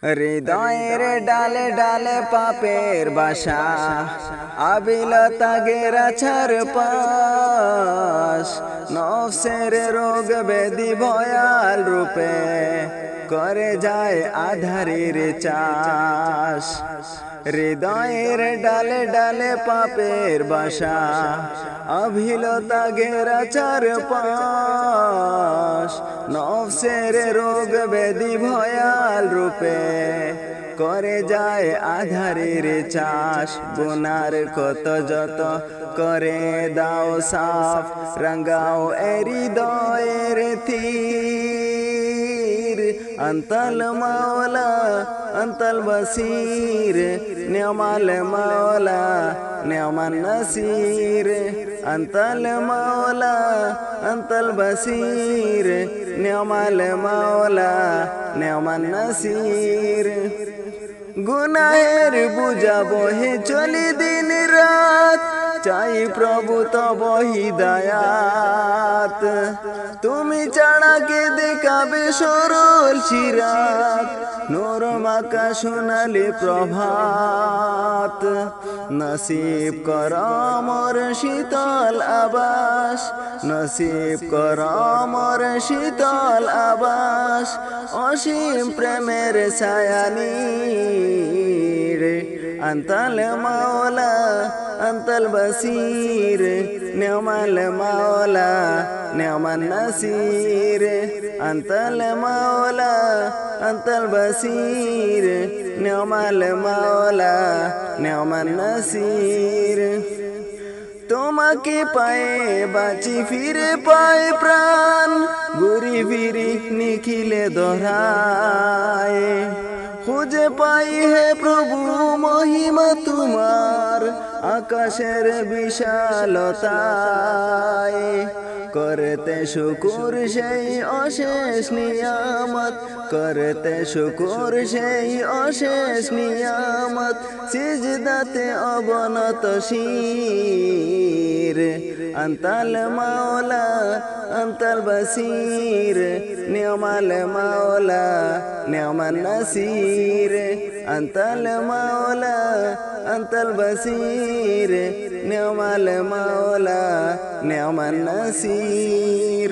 হৃদয়ের ডালে ডালে পাপের বাসা, আবিলতা গেরাছার পাশ, নফসের রোগ বেদি ভয়াল রূপে করে যায় আধারের চাষ। হৃদয়ের ডালে ডালে পাপের বাসা, অভিলতা গেরাছার পাশ, নফসের রোগ বেদি ভয়াল রূপে করে যায় আধারের চাষ। গুনার কত যত করে দাও সাফ, রঙ্গাও হৃদয়ের তীর। অন্তল মাওলা অন্তল বসির, নিয়মাল মাওলা নিয়মান নসির। অন্তল মাওলা অন্তল বসির, নিয়মাল মাওলা নিয়মান নসির। গুনাহের বুঝা বহে চলি দিন রাত, চাই প্রভু তব হিদায়াত। তুমি ছাড়া কে দেখাবে সরল সিরাত, নূর মাকা সোনালি প্রভাত। নসিব কর মোর শীতল আবাস, নসিব কর মোর শীতল আবাস। অসীম প্রেমের ছায়ানীর, অন্তল মাওলা অন্তল বসির, নিয়মাল মাওলা নিয়মান নসির। অন্তল মাওলা অন্তল বসির, নিয়মাল মাওলা নিয়মান নসির। তোমাকে পায়ে বাঁচি ফিরে পায় প্রাণ, ঘুরি ফিরি নিখিলে দোহরায়। খুঁজে পাই হে প্রভু মহিমা তোমার, আকাশের বিশালতায়। করতে শুকুর সেই অশেষ নিয়ামত, করতে শুকুর সেই অশেষ নিয়ামত। সিজদাতে অবনত শির, অন্তল মাওলা অন্তল বসির, নিয়মাল মাওলা নিয়মান নসির। অন্তল মাওলা অন্তল বসির, নিয়মাল মাওলা নিয়মান নসির।